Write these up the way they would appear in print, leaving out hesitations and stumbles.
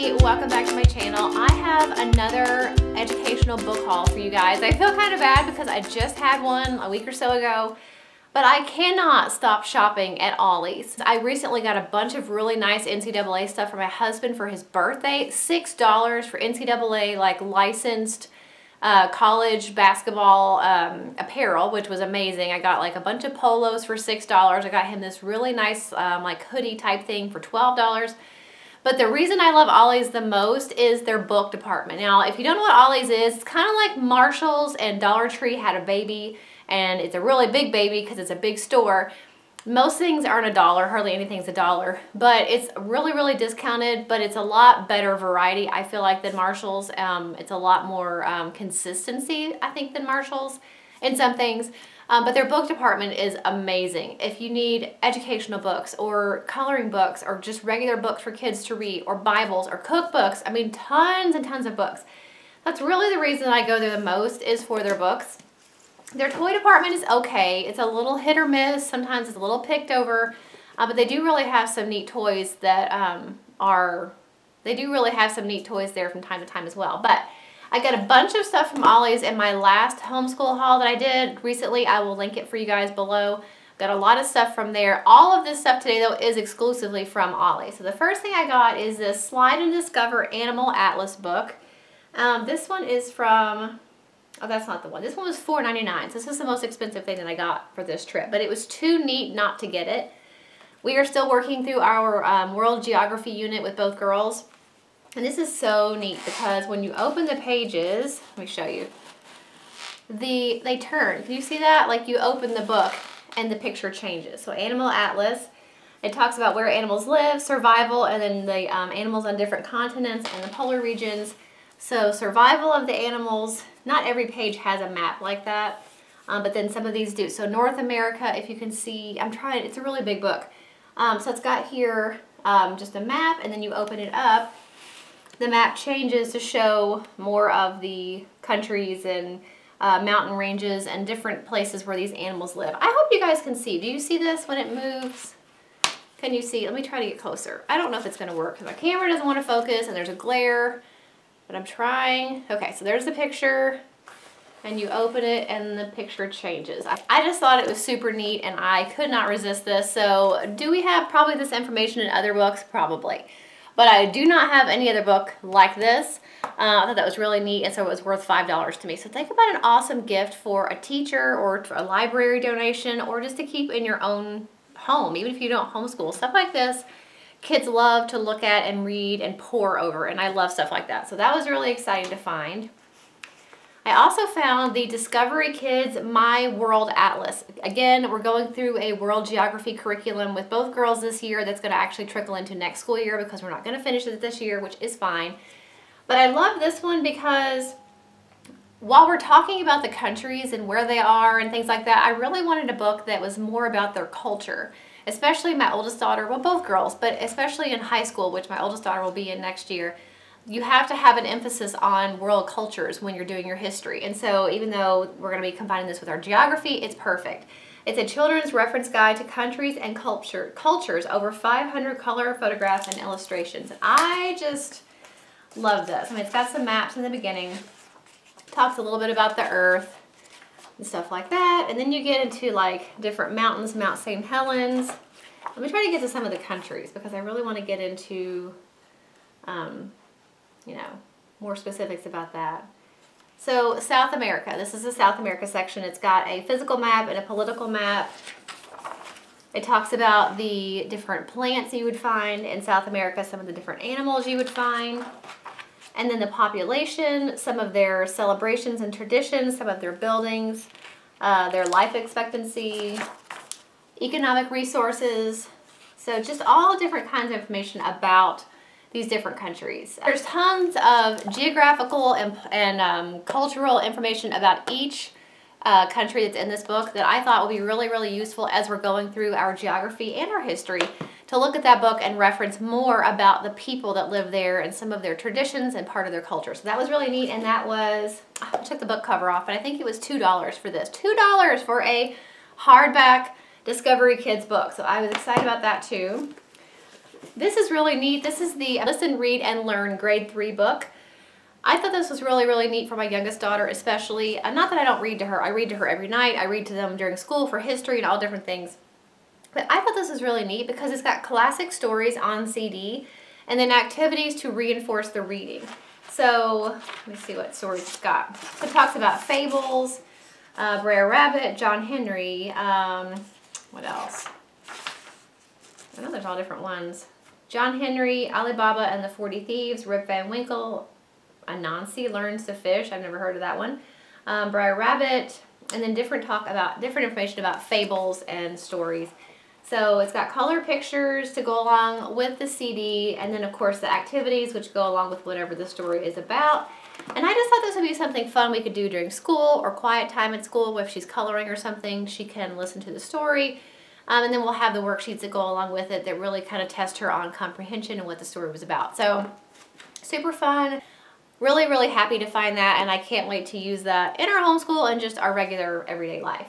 Becky. Welcome back to my channel. I have another educational book haul for you guys. I feel kind of bad because I just had one a week or so ago, but I cannot stop shopping at Ollie's. I recently got a bunch of really nice NCAA stuff for my husband for his birthday. $6 for NCAA like licensed college basketball apparel, which was amazing. I got like a bunch of polos for $6. I got him this really nice like hoodie type thing for $12. But the reason I love Ollie's the most is their book department. Now, if you don't know what Ollie's is, it's kind of like Marshall's and Dollar Tree had a baby, and it's a really big baby because it's a big store. Most things aren't $1, hardly anything's $1, but it's really, really discounted, but it's a lot better variety, I feel like, than Marshall's. It's a lot more consistency, I think, than Marshall's in some things. But their book department is amazing. If you need educational books or coloring books or just regular books for kids to read or Bibles or cookbooks, I mean, tons and tons of books. That's really the reason I go there the most, is for their books. Their toy department is okay. It's a little hit or miss. Sometimes it's a little picked over, but they do really have some neat toys that they do really have some neat toys there from time to time as well. But I got a bunch of stuff from Ollie's in my last homeschool haul that I did recently. I will link it for you guys below. Got a lot of stuff from there. All of this stuff today, though, is exclusively from Ollie. So the first thing I got is this Slide and Discover Animal Atlas book. This one is from, oh, that's not the one. This one was $4.99. So this is the most expensive thing that I got for this trip. But it was too neat not to get it. We are still working through our world geography unit with both girls. And this is so neat because when you open the pages, let me show you, they turn. Can you see that? Like, you open the book and the picture changes. So Animal Atlas, it talks about where animals live, survival, and then the animals on different continents and the polar regions. So survival of the animals, not every page has a map like that, but then some of these do. So North America, if you can see, I'm trying, it's a really big book. So it's got here just a map, and then you open it up. The map changes to show more of the countries and mountain ranges and different places where these animals live. I hope you guys can see. Do you see this when it moves? Can you see? Let me try to get closer. I don't know if it's going to work because my camera doesn't want to focus and there's a glare, but I'm trying. Okay, so there's the picture, and you open it and the picture changes. I just thought it was super neat and I could not resist this. So do we have probably this information in other books? Probably. But I do not have any other book like this. I thought that was really neat, and so it was worth $5 to me. So think about an awesome gift for a teacher or a library donation, or just to keep in your own home, even if you don't homeschool. Stuff like this, kids love to look at and read and pore over, and I love stuff like that. So that was really exciting to find. I also found the Discovery Kids My World Atlas. Again, we're going through a world geography curriculum with both girls this year that's going to actually trickle into next school year because we're not going to finish it this year, which is fine. But I love this one because while we're talking about the countries and where they are and things like that, I really wanted a book that was more about their culture. Especially my oldest daughter, well, both girls, but especially in high school, which my oldest daughter will be in next year. You have to have an emphasis on world cultures when you're doing your history. And so even though we're going to be combining this with our geography, it's perfect. It's a children's reference guide to countries and cultures, over 500 color photographs and illustrations. I just love this. I mean, it's got some maps in the beginning. Talks a little bit about the earth and stuff like that. And then you get into like different mountains, Mount St. Helens. Let me try to get to some of the countries because I really want to get into you know, more specifics about that. So South America, this is the South America section. It's got a physical map and a political map. It talks about the different plants you would find in South America, some of the different animals you would find, and then the population, some of their celebrations and traditions, some of their buildings, their life expectancy, economic resources. So just all different kinds of information about these different countries. There's tons of geographical and cultural information about each country that's in this book that I thought would be really, really useful as we're going through our geography and our history, to look at that book and reference more about the people that live there and some of their traditions and part of their culture. So that was really neat, and that was, I took the book cover off, but I think it was $2 for this. $2 for a hardback Discovery Kids book. So I was excited about that too. This is really neat. This is the Listen, Read, and Learn Grade 3 book. I thought this was really, really neat for my youngest daughter especially. Not that I don't read to her. I read to her every night. I read to them during school for history and all different things. But I thought this was really neat because it's got classic stories on CD and then activities to reinforce the reading. So let me see what stories it's got. So it talks about fables, Brer Rabbit, John Henry, what else? I know there's all different ones. John Henry, Alibaba and the 40 Thieves, Rip Van Winkle, Anansi Learns to Fish. I've never heard of that one. Brer Rabbit, and then different information about fables and stories. So it's got color pictures to go along with the CD, and then of course the activities which go along with whatever the story is about. And I just thought this would be something fun we could do during school or quiet time at school. If she's coloring or something, she can listen to the story. And then we'll have the worksheets that go along with it that really kind of test her on comprehension and what the story was about. So super fun. Really, really happy to find that, and I can't wait to use that in our homeschool and just our regular everyday life.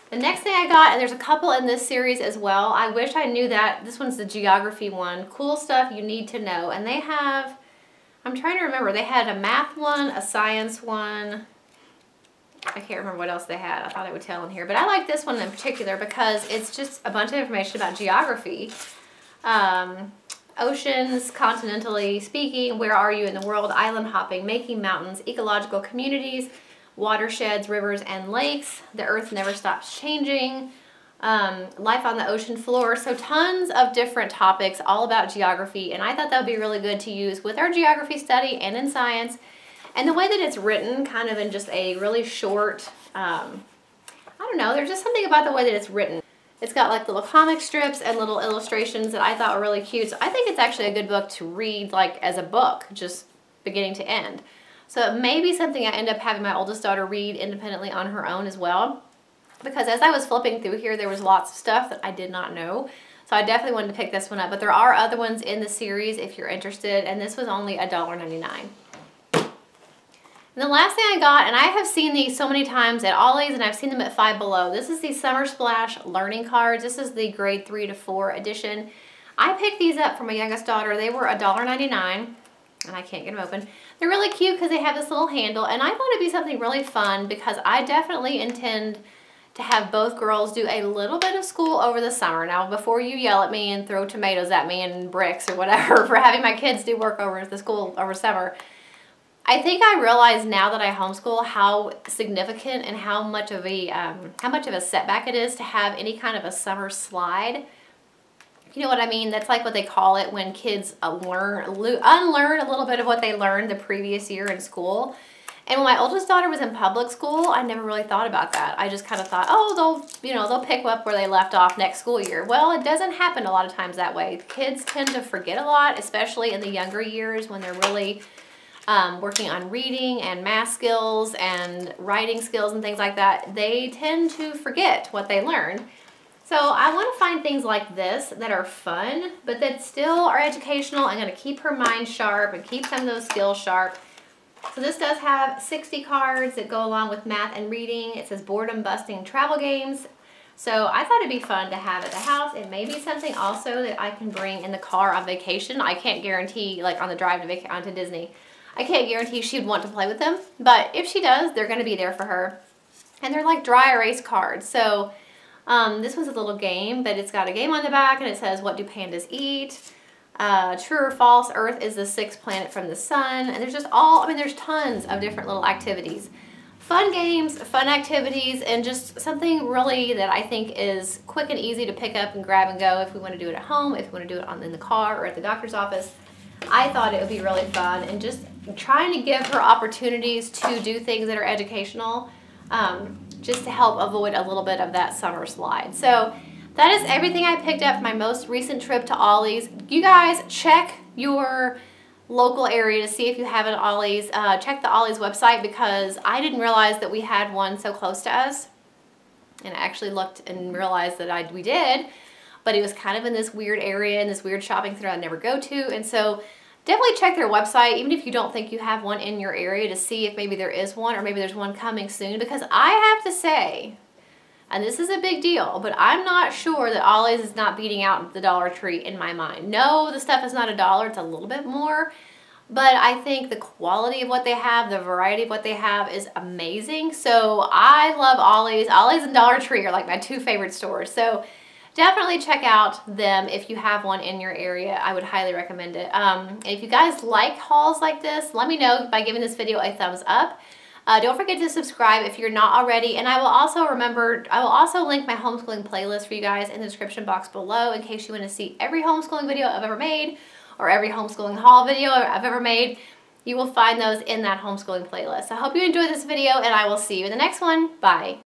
The next thing I got, and there's a couple in this series as well. I wish I knew that. This one's the geography one. Cool stuff you need to know. And they have, I'm trying to remember, they had a math one, a science one. I can't remember what else they had. I thought I would tell in here. But I like this one in particular because it's just a bunch of information about geography. Oceans, continentally speaking, where are you in the world, island hopping, making mountains, ecological communities, watersheds, rivers, and lakes. The earth never stops changing. Life on the ocean floor. So tons of different topics all about geography, and I thought that would be really good to use with our geography study and in science. And the way that it's written, kind of in just a really short, I don't know, there's just something about the way that it's written. It's got like little comic strips and little illustrations that I thought were really cute. So I think it's actually a good book to read like as a book, just beginning to end. So it may be something I end up having my oldest daughter read independently on her own as well. Because as I was flipping through here, there was lots of stuff that I did not know. So I definitely wanted to pick this one up. But there are other ones in the series if you're interested. And this was only $1.99. And the last thing I got, and I have seen these so many times at Ollie's, and I've seen them at Five Below. This is the Summer Splash Learning Cards. This is the grade 3 to 4 edition. I picked these up for my youngest daughter. They were $1.99, and I can't get them open. They're really cute because they have this little handle, and I thought it'd be something really fun because I definitely intend to have both girls do a little bit of school over the summer. Now, before you yell at me and throw tomatoes at me and bricks or whatever for having my kids do work over the school over summer, I think I realize now that I homeschool how significant and how much of a setback it is to have any kind of a summer slide. You know what I mean? That's like what they call it when kids unlearn a little bit of what they learned the previous year in school. And when my oldest daughter was in public school, I never really thought about that. I just kind of thought, oh, they'll pick up where they left off next school year. Well, it doesn't happen a lot of times that way. Kids tend to forget a lot, especially in the younger years when they're really working on reading and math skills and writing skills and things like that. They tend to forget what they learned. So I want to find things like this that are fun, but that still are educational and going to keep her mind sharp and keep some of those skills sharp. So this does have 60 cards that go along with math and reading. It says boredom busting travel games. So I thought it'd be fun to have at the house. It may be something also that I can bring in the car on vacation. I can't guarantee, like on the drive to Disney, I can't guarantee she'd want to play with them, but if she does, they're going to be there for her. And they're like dry erase cards. So this was a little game, but it's got a game on the back, and it says, what do pandas eat? True or false, Earth is the 6th planet from the sun. And there's just there's tons of different little activities. Fun games, fun activities, and just something really that I think is quick and easy to pick up and grab and go if we want to do it at home, if we want to do it in the car or at the doctor's office. I thought it would be really fun, and just trying to give her opportunities to do things that are educational, just to help avoid a little bit of that summer slide. So that is everything I picked up for my most recent trip to Ollie's. You guys check your local area to see if you have an Ollie's. Check the Ollie's website because I didn't realize that we had one so close to us. And I actually looked and realized that we did. But it was kind of in this weird area, in this weird shopping center I never go to. And so definitely check their website, even if you don't think you have one in your area, to see if maybe there is one or maybe there's one coming soon. Because I have to say And this is a big deal, but I'm not sure that Ollie's is not beating out the Dollar Tree in my mind. No, the stuff is not $1, it's a little bit more, but I think the quality of what they have, the variety of what they have is amazing. So I love Ollie's. Ollie's and Dollar Tree are like my 2 favorite stores. So definitely check out them if you have one in your area. I would highly recommend it. If you guys like hauls like this, let me know by giving this video a thumbs up. Don't forget to subscribe if you're not already, and I will also link my homeschooling playlist for you guys in the description box below in case you want to see every homeschooling video I've ever made or every homeschooling haul video I've ever made. You will find those in that homeschooling playlist. I hope you enjoyed this video, and I will see you in the next one. Bye.